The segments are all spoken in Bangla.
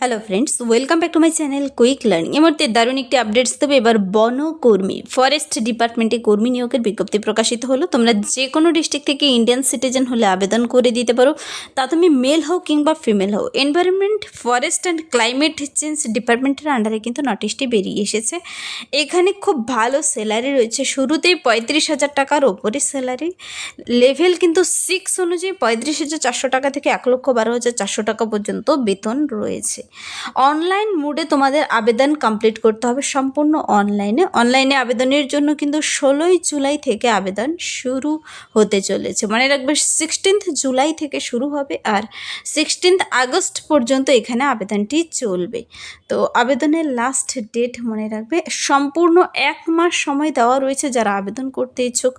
Hello friends, welcome back to my channel quick learning. এই মুহূর্তে দারুণ একটি আপডেটস দেবে। এবার বনকর্মী ফরেস্ট ডিপার্টমেন্টে কর্মী নিয়োগের বিজ্ঞপ্তি প্রকাশিত হলো। তোমরা যে কোনো ডিস্ট্রিক্ট থেকে ইন্ডিয়ান সিটিজেন হলে আবেদন করে দিতে পারো, তা তুমি মেল হও কিংবা ফিমেল হও। Environment, forest and climate change ডিপার্টমেন্টের আন্ডারে কিন্তু নোটিশটি বেরিয়ে এসেছে। এখানে খুব ভালো স্যালারি রয়েছে, শুরুতেই 35,000 টাকার ওপরে স্যালারি। লেভেল কিন্তু 6 অনুযায়ী 35,400 টাকা থেকে 1,12,400 টাকা পর্যন্ত বেতন রয়েছে। অনলাইন মোডে তোমাদের আবেদন কমপ্লিট করতে হবে, সম্পূর্ণ অনলাইনে আবেদনের জন্য কিন্তু 16ই জুলাই থেকে আবেদন শুরু হতে চলেছে। মনে রাখবে 16th জুলাই থেকে শুরু হবে আর 16th আগস্ট পর্যন্ত এখানে আবেদনটি চলবে। তো আবেদনের লাস্ট ডেট মনে রাখবে, সম্পূর্ণ 1 মাস সময় দেওয়া রয়েছে। যারা আবেদন করতে ইচ্ছুক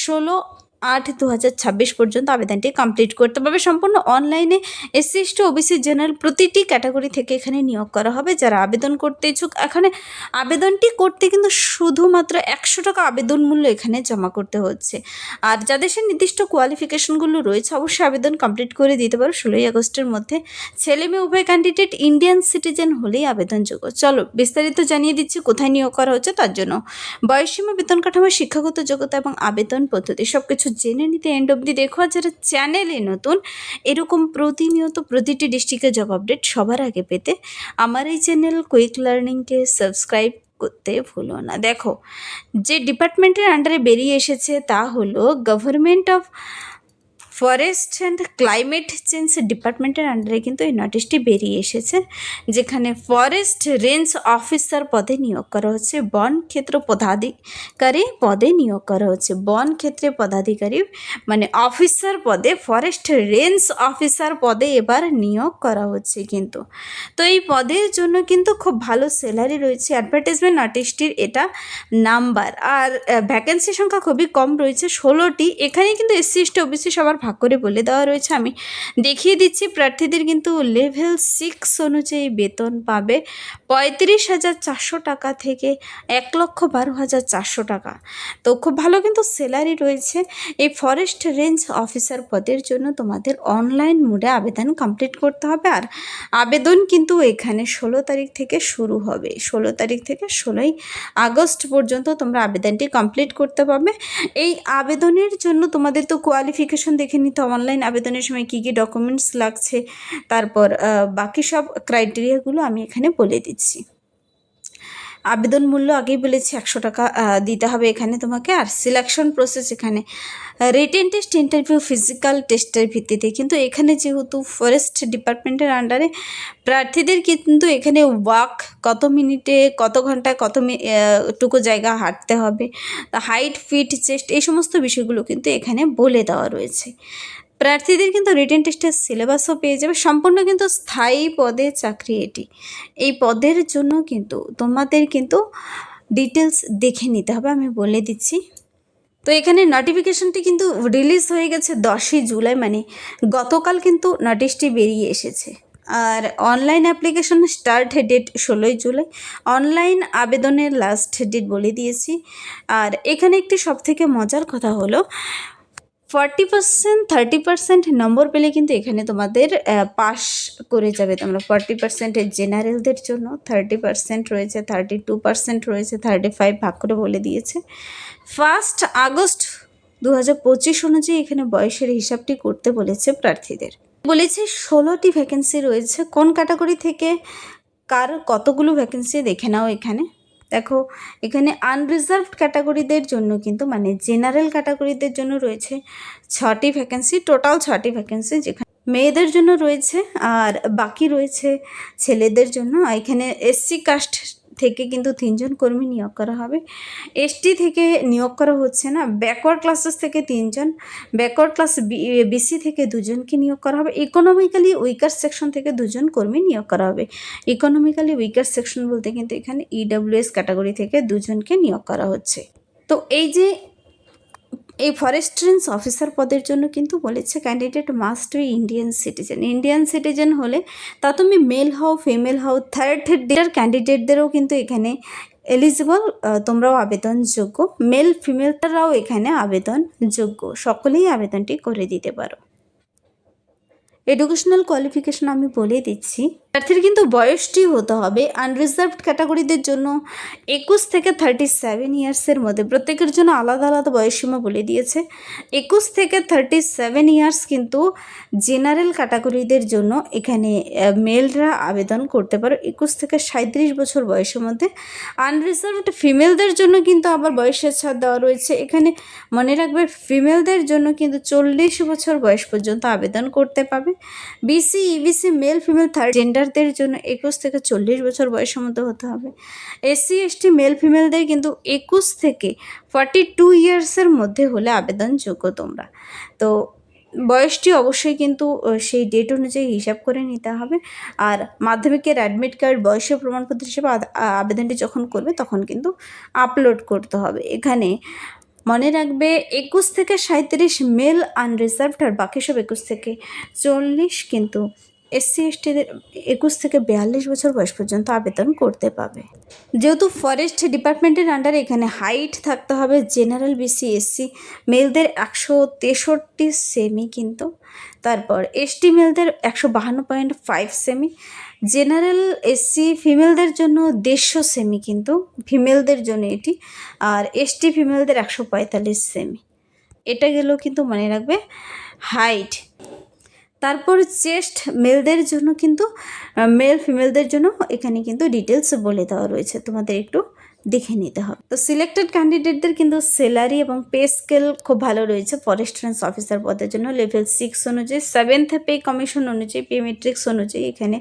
16/8/2026 পর্যন্ত আবেদনটি কমপ্লিট করতে পারবে। সম্পূর্ণ অনলাইনে এসসি এসটি ওবিসি জেনারেল প্রতিটি ক্যাটাগরি থেকে এখানে নিয়োগ করা হবে। যারা আবেদন করতে ইচ্ছুক, এখানে আবেদনটি করতে কিন্তু শুধুমাত্র 100 টাকা আবেদন মূল্য এখানে জমা করতে হচ্ছে। আর যাদের সে নির্দিষ্ট কোয়ালিফিকেশনগুলো রয়েছে অবশ্যই আবেদন কমপ্লিট করে দিতে পারো 16ই আগস্টের মধ্যে। ছেলে মেয়ে উভয় ক্যান্ডিডেট ইন্ডিয়ান সিটিজেন হলেই আবেদনযোগ্য। চলো বিস্তারিত জানিয়ে দিচ্ছি কোথায় নিয়োগ করা হচ্ছে। তার জন্য বয়সসীমা, বেতন কাঠামো, শিক্ষাগত যোগ্যতা এবং আবেদন পদ্ধতি সব কিছু জেনে নিতে এন্ড অবধি দেখো। আর যারা চ্যানেলে নতুন, এরকম প্রতিনিয়ত প্রতিটি ডিস্ট্রিক্টের জব আপডেট সবার আগে পেতে আমার এই চ্যানেল কুইক লার্নিংকে সাবস্ক্রাইব করতে ভুলো না। দেখো, যে ডিপার্টমেন্টের আন্ডারে বেরিয়ে এসেছে তা হলো government of forest and climate change ডিপার্টমেন্টের আন্ডারে কিন্তু এই নোটিশটি বেরিয়ে এসেছে, যেখানে ফরেস্ট রেঞ্জ অফিসার পদে নিয়োগ করা হচ্ছে। বন ক্ষেত্র পদাধিকারী পদে নিয়োগ করা হচ্ছে। বন ক্ষেত্রে পদাধিকারী মানে অফিসার পদে, ফরেস্ট রেঞ্জ অফিসার পদে এবার নিয়োগ করা হচ্ছে কিন্তু। তো এই পদের জন্য কিন্তু খুব ভালো স্যালারি রয়েছে। অ্যাডভার্টাইজমেন্ট নোটিশটির এটা নাম্বার, আর ভ্যাকেন্সি সংখ্যা খুবই কম রয়েছে, 16টি। এখানে কিন্তু এসসি এসটি ওবিসি সবার ভাগ করে বলে দেওয়া রয়েছে। আমি দেখিয়ে দিচ্ছি, প্রার্থীদের কিন্তু লেভেল 6 অনুযায়ী বেতন পাবে 35,400 টাকা থেকে 1,12,400 টাকা। তো খুব ভালো কিন্তু স্যালারি রয়েছে। এই ফরেস্ট রেঞ্জ অফিসার পদের জন্য তোমাদের অনলাইন মোডে আবেদন কমপ্লিট করতে হবে। আর আবেদন কিন্তু এখানে 16 তারিখ থেকে শুরু হবে। 16 তারিখ থেকে 16ই আগস্ট পর্যন্ত তোমরা আবেদনটি কমপ্লিট করতে পারবে। এই আবেদনের জন্য তোমাদের তো কোয়ালিফিকেশন দেখে নিতে, অনলাইন আবেদনের সময় কী কী ডকুমেন্টস লাগছে, তারপর বাকি সব ক্রাইটেরিয়াগুলো আমি এখানে বলে দিচ্ছি। আবেদন মূল্য আগেই বলেছি 100 টাকা দিতে হবে এখানে তোমাকে। আর সিলেকশন প্রসেস এখানে রিটেন টেস্ট, ইন্টারভিউ, ফিজিক্যাল টেস্টের ভিত্তিতে। কিন্তু এখানে যেহেতু ফরেস্ট ডিপার্টমেন্টের আন্ডারে প্রার্থীদের কিন্তু এখানে ওয়াক কত মিনিটে, কত ঘন্টায়, টুকু জায়গা হাঁটতে হবে, হাইট, ফিট, চেস্ট, এই সমস্ত বিষয়গুলো কিন্তু এখানে বলে দেওয়া রয়েছে। প্রার্থীদের কিন্তু রিটেন টেস্টের সিলেবাসও পেয়ে যাবে। সম্পূর্ণ কিন্তু স্থায়ী পদে চাকরি এটি। এই পদের জন্য কিন্তু তোমাদের কিন্তু ডিটেলস দেখে নিতে হবে, আমি বলে দিচ্ছি। তো এখানে নোটিফিকেশনটি কিন্তু রিলিজ হয়ে গেছে 10ই জুলাই, মানে গতকাল কিন্তু নোটিশটি বেরিয়ে এসেছে। আর অনলাইন অ্যাপ্লিকেশন স্টার্ট ডেট 16ই জুলাই। অনলাইন আবেদনের লাস্ট ডেট বলে দিয়েছি। আর এখানে একটি সবথেকে মজার কথা হলো 40% 30% নম্বর পেলে কিন্তু এখানে তোমাদের পাস করে যাবে তোমরা। 40% জেনারেলদের জন্য, 30% রয়েছে, 32% রয়েছে, 35 ভাগ করে বলে দিয়েছে। 1 আগস্ট 2025 অনুযায়ী এখানে বয়সের হিসাবটি করতে বলেছে প্রার্থীদের। বলেছে 16টি ভ্যাকেন্সি রয়েছে। কোন ক্যাটাগরি থেকে কার কতগুলো ভ্যাকেন্সি দেখে নাও। এখানে দেখো, এখানে আনরিজার্ভড ক্যাটাগরিদের জন্য কিন্তু মানে জেনারেল ক্যাটাগরিদের জন্য রয়েছে 6টি ভ্যাকেন্সি, টোটাল 6টি ভ্যাকেন্সি, যেখানে মেয়েদের জন্য রয়েছে আর বাকি রয়েছে ছেলেদের জন্য। এখানে এসসি কাস্ট থেকে কিন্তু 3 জন কর্মী নিয়োগ করা হবে। এসটি থেকে নিয়োগ করা হচ্ছে না। ব্যাকওয়ার্ড ক্লাসেস থেকে 3 জন, ব্যাকওয়ার্ড ক্লাস বিসি থেকে 2 জনকে নিয়োগ করা হবে। ইকোনমিক্যালি উইকার সেকশন থেকে 2 জন কর্মী নিয়োগ করা হবে। ইকোনমিক্যালি উইকার সেকশন বলতে কিন্তু এখানে ইডব্লিউএস ক্যাটাগরি থেকে 2 জনকে নিয়োগ করা হচ্ছে। তো এই ফরেস্ট রেঞ্জ অফিসার পদের জন্য কিন্তু বলেছে candidate must be Indian citizen. Indian citizen হলে তা তুমি মেল হও, ফিমেল হও, থার্ড ক্যান্ডিডেটদেরও কিন্তু এখানে এলিজিবল, তোমরাও আবেদনযোগ্য। মেল ফিমেলরাও এখানে আবেদনযোগ্য, সকলেই আবেদনটি করে দিতে পারো। এডুকেশনাল কোয়ালিফিকেশন আমি বলে দিচ্ছি। প্রার্থীর কিন্তু বয়সটি হতে হবে আনরিজার্ভড ক্যাটাগরিদের জন্য 21 থেকে 37 ইয়ার্সের মধ্যে। প্রত্যেকের জন্য আলাদা আলাদা বয়সসীমা বলে দিয়েছে। 21 থেকে 37 ইয়ার্স কিন্তু জেনারেল ক্যাটাগরিদের জন্য এখানে মেলরা আবেদন করতে পারো 21 থেকে 37 বছর বয়সের মধ্যে। আনরিজার্ভড ফিমেলদের জন্য কিন্তু আবার বয়সের ছাড় দেওয়া রয়েছে। এখানে মনে রাখবে ফিমেলদের জন্য কিন্তু 40 বছর বয়স পর্যন্ত আবেদন করতে পাবে। BC EBC male female third জেন্ডারদের জন্য 21 থেকে 40 বছর বয়সের মধ্যে হতে হবে। এসসি এসটি মেল ফিমেলদের কিন্তু 21 থেকে 42 ইয়ার্সের মধ্যে হলে আবেদনযোগ্য তোমরা। তো বয়সটি অবশ্যই কিন্তু সেই ডেট অনুযায়ী হিসাব করে নিতে হবে। আর মাধ্যমিকের অ্যাডমিট কার্ড বয়সের প্রমাণপত্র হিসেবে আবেদনটি যখন করবে তখন কিন্তু আপলোড করতে হবে। এখানে মনে রাখবে 21 থেকে 37 মেল আনরিজার্ভড, আর বাকি সব 21 থেকে 40 কিন্তু এসসি এসটিদের 21 থেকে 42 বছর বয়স পর্যন্ত আবেদন করতে পাবে। যেহেতু ফরেস্ট ডিপার্টমেন্টের আন্ডারে এখানে হাইট থাকতে হবে জেনারেল বিসি এসসি মেলদের 163 সেমি কিন্তু, তারপর এসটি মেলদের 152.5 সেমি, জেনারেল এসসি ফিমেলদের জন্য 150 সেমি কিন্তু ফিমেলদের জন্য এটি, আর এসটি ফিমেলদের 145 সেমি। এটা গেলেও কিন্তু মনে রাখবে হাইট। তারপর চেস্ট মেলদের জন্য কিন্তু মেল ফিমেলদের জন্য এখানে কিন্তু ডিটেলস বলে দেওয়া রয়েছে, তোমাদের একটু দেখে নিতে হবে। তো সিলেক্টেড ক্যান্ডিডেটদের কিন্তু স্যালারি এবং পে স্কেল খুব ভালো রয়েছে। ফরেস্ট রেঞ্জ অফিসার পদের জন্য লেভেল 6 অনুযায়ী 7th পে কমিশন অনুযায়ী পে মেট্রিক্স অনুযায়ী এখানে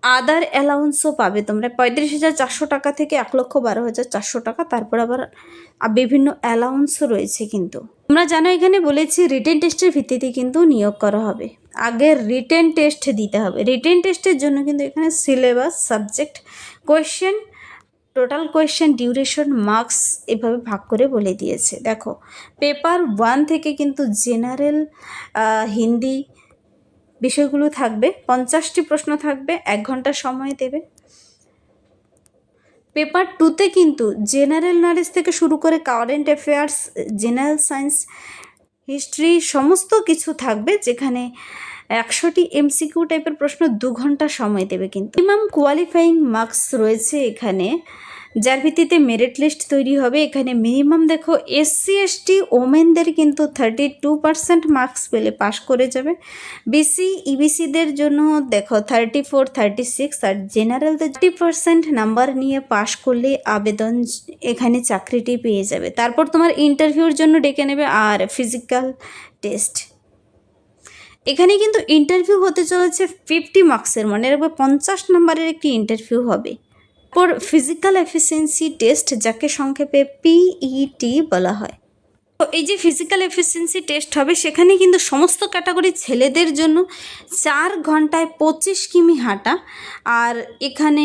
আদার অ্যালাউন্সও পাবে তোমরা 35,400 টাকা থেকে 1,12,400 টাকা। তারপর আবার বিভিন্ন অ্যালাউন্সও রয়েছে কিন্তু। তোমরা জানো এখানে বলেছি রিটেন টেস্টের ভিত্তিতে কিন্তু নিয়োগ করা হবে। আগে রিটেন টেস্ট দিতে হবে। রিটেন টেস্টের জন্য কিন্তু এখানে syllabus, subject, question, total question, duration, marks এভাবে ভাগ করে বলে দিয়েছে। দেখো পেপার 1 থেকে কিন্তু জেনারেল হিন্দি বিষয়গুলো থাকবে, 50টি প্রশ্ন থাকবে, 1 ঘন্টা সময় দেবে। পেপার 2তে কিন্তু জেনারেল নলেজ থেকে শুরু করে current affairs, general science, history সমস্ত কিছু থাকবে, যেখানে 100টি এমসিকিউ টাইপের প্রশ্ন 2 ঘন্টা সময় দেবে কিন্তু। মিনিমাম কোয়ালিফাইং মার্কস রয়েছে এখানে, যার ভিত্তিতে মেরিট লিস্ট তৈরি হবে। এখানে মিনিমাম দেখো এসসি এসটি ওমেনদের কিন্তু 32% মার্কস পেলে পাস করে যাবে। বিসি ইবিসিদের জন্য দেখো 34, 36, আর জেনারেলদের 30% নাম্বার নিয়ে পাস করলে আবেদন এখানে চাকরিটি পেয়ে যাবে। তারপর তোমার ইন্টারভিউর জন্য ডেকে নেবে আর ফিজিক্যাল টেস্ট। এখানে কিন্তু ইন্টারভিউ হতে চলেছে 50 মার্কসের, মনে রাখবে 50 নম্বরের একটি ইন্টারভিউ হবে। পর ফিজিক্যাল এফিসিয়েন্সি টেস্ট, যাকে সংক্ষেপে পিইটি বলা হয়। তো এই যে ফিজিক্যাল এফিসিয়েন্সি টেস্ট হবে, সেখানে কিন্তু সমস্ত ক্যাটাগরি ছেলেদের জন্য 4 ঘন্টায় 25 কিমি হাঁটা, আর এখানে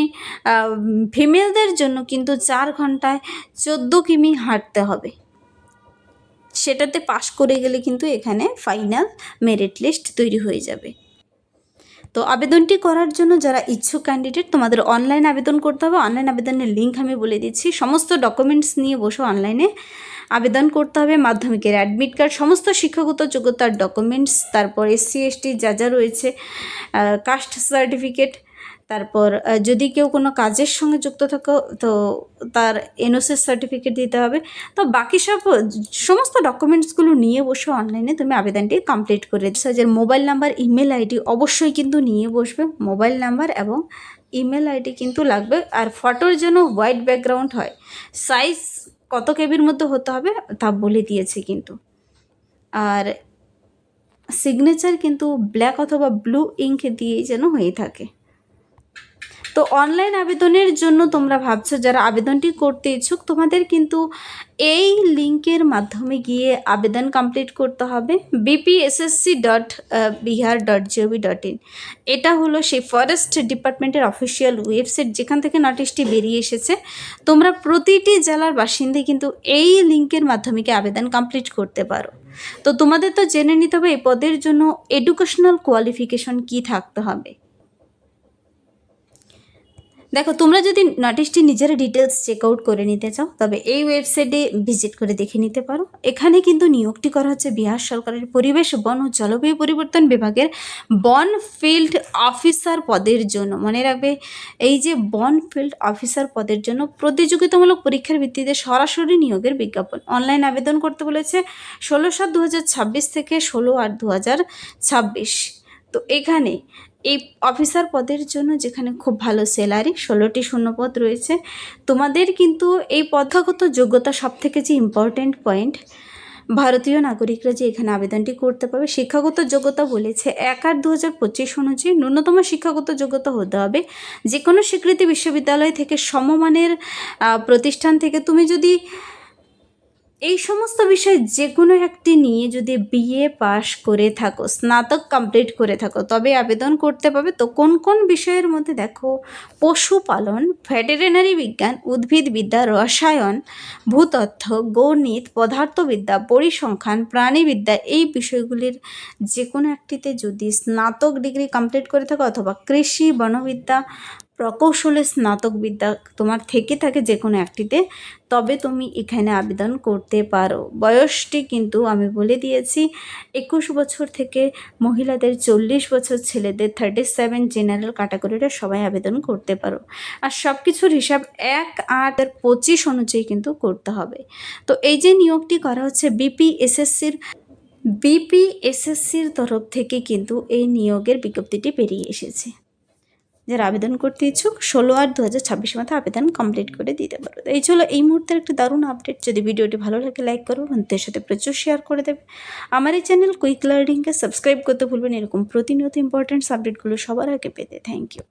ফিমেলদের জন্য কিন্তু 4 ঘন্টায় 14 কিমি হাঁটতে হবে। সেটাতে পাশ করে গেলে কিন্তু এখানে ফাইনাল মেরিট লিস্ট তৈরি হয়ে যাবে। তো আবেদনটি করার জন্য যারা ইচ্ছুক ক্যান্ডিডেট, তোমাদের অনলাইন আবেদন করতে হবে। অনলাইন আবেদনের লিঙ্ক আমি বলে দিচ্ছি। সমস্ত ডকুমেন্টস নিয়ে বসে অনলাইনে আবেদন করতে হবে। মাধ্যমিকের অ্যাডমিট কার্ড, সমস্ত শিক্ষাগত যোগ্যতার ডকুমেন্টস, তারপর এসসি এসটি যা যা রয়েছে, কাস্ট সার্টিফিকেট, তারপর যদি কেউ কোনো কাজের সঙ্গে যুক্ত থাকো তো তার এনওসি সার্টিফিকেট দিতে হবে। তো বাকি সমস্ত ডকুমেন্টসগুলো নিয়ে বসে অনলাইনে তুমি আবেদনটি কমপ্লিট করে দিচ্ছ। মোবাইল নাম্বার, ইমেল আইডি অবশ্যই কিন্তু নিয়ে বসবে। মোবাইল নাম্বার এবং ইমেল আইডি কিন্তু লাগবে। আর ফটোর জন্য হোয়াইট ব্যাকগ্রাউন্ড হয়। সাইজ কত কেবির মধ্যে হতে হবে তা বলে দিয়েছে কিন্তু। আর সিগনেচার কিন্তু ব্ল্যাক অথবা ব্লু ইঙ্ক দিয়েই যেন হয়ে থাকে। তো অনলাইন আবেদনের জন্য তোমরা ভাবছো যারা আবেদনটি করতে ইচ্ছুক, তোমাদের কিন্তু এই লিঙ্কের মাধ্যমে গিয়ে আবেদন কমপ্লিট করতে হবে। bpssc.bihar.gov.in এটা হলো সেই ফরেস্ট ডিপার্টমেন্টের অফিসিয়াল ওয়েবসাইট, যেখান থেকে নোটিশটি বেরিয়ে এসেছে। তোমরা প্রতিটি জেলার বাসিন্দে কিন্তু এই লিঙ্কের মাধ্যমে গিয়ে আবেদন কমপ্লিট করতে পারো। তো তোমাদের তো জেনে নিতে হবে এই পদের জন্য এডুকেশনাল কোয়ালিফিকেশন কি থাকতে হবে। দেখো, তোমরা যদি নোটিশটি নিজের ডিটেলস চেক আউট করে নিতে চাও তবে এই ওয়েবসাইটে ভিজিট করে দেখে নিতে পারো। এখানে কিন্তু নিয়োগটি করা হচ্ছে বিহার সরকারের পরিবেশ বন ও জলবায়ু পরিবর্তন বিভাগের বন ফিল্ড অফিসার পদের জন্য। মনে রাখবে, এই যে বন ফিল্ড অফিসার পদের জন্য প্রতিযোগিতামূলক পরীক্ষার ভিত্তিতে সরাসরি নিয়োগের বিজ্ঞাপন। অনলাইন আবেদন করতে বলেছে 16/7/2026 থেকে 16/8/2026। তো এখানে এই অফিসার পদের জন্য যেখানে খুব ভালো স্যালারি, 16টি শূন্যপদ রয়েছে। তোমাদের কিন্তু এই পদগত যোগ্যতা সবথেকে যে ইম্পর্ট্যান্ট পয়েন্ট, ভারতীয় নাগরিকরা যে এখানে আবেদনটি করতে পারবে। শিক্ষাগত যোগ্যতা বলেছে 1/8/2025 অনুযায়ী ন্যূনতম শিক্ষাগত যোগ্যতা হতে হবে যে কোনো স্বীকৃতি বিশ্ববিদ্যালয় থেকে, সমমানের প্রতিষ্ঠান থেকে। তুমি যদি এই সমস্ত বিষয় যে কোনো একটি নিয়ে যদি বিএ পাশ করে থাকো, স্নাতক কমপ্লিট করে থাকো, তবে আবেদন করতে পারবে। তো কোন কোন বিষয়ের মধ্যে দেখো, পশুপালন, ভেটেরিনারি বিজ্ঞান, উদ্ভিদবিদ্যা, রসায়ন, ভূতত্ত্ব, গণিত, পদার্থবিদ্যা, পরিসংখ্যান, প্রাণীবিদ্যা, এই বিষয়গুলির যে কোনো একটিতে যদি স্নাতক ডিগ্রি কমপ্লিট করে থাকো অথবা কৃষি, বনবিদ্যা, প্রকৌশলে স্নাতক বিদ্যা তোমার থেকে থাকে যে কোনো একটিতে, তবে তুমি এখানে আবেদন করতে পারো। বয়সটি কিন্তু আমি বলে দিয়েছি, 21 বছর থেকে মহিলাদের, 40 বছর ছেলেদের, 37 জেনারেল ক্যাটাগরিটা সবাই আবেদন করতে পারো। আর সব কিছুর হিসাব 1/8/25 অনুযায়ী কিন্তু করতে হবে। তো এই যে নিয়োগটি করা হচ্ছে বিপিএসএসসির তরফ থেকে কিন্তু এই নিয়োগের বিজ্ঞপ্তিটি বেরিয়ে এসেছে। যারা আবেদন করতে ইচ্ছুক 16/8/2026 মধ্যে আবেদন কমপ্লিট করে দিতে পারো। এই ছিল এই মুহূর্তের একটা দারুণ আপডেট। যদি ভিডিওটি ভালো লাগে লাইক করো, বন্ধুদের সাথে প্রচুর শেয়ার করে দেবে। আমার এই চ্যানেল কুইক লার্নিংকে সাবস্ক্রাইব করতে ভুলবেন এরকম প্রতিনিয়ত ইম্পর্টেন্ট আপডেটগুলো সবার আগে পেতে। Thank you.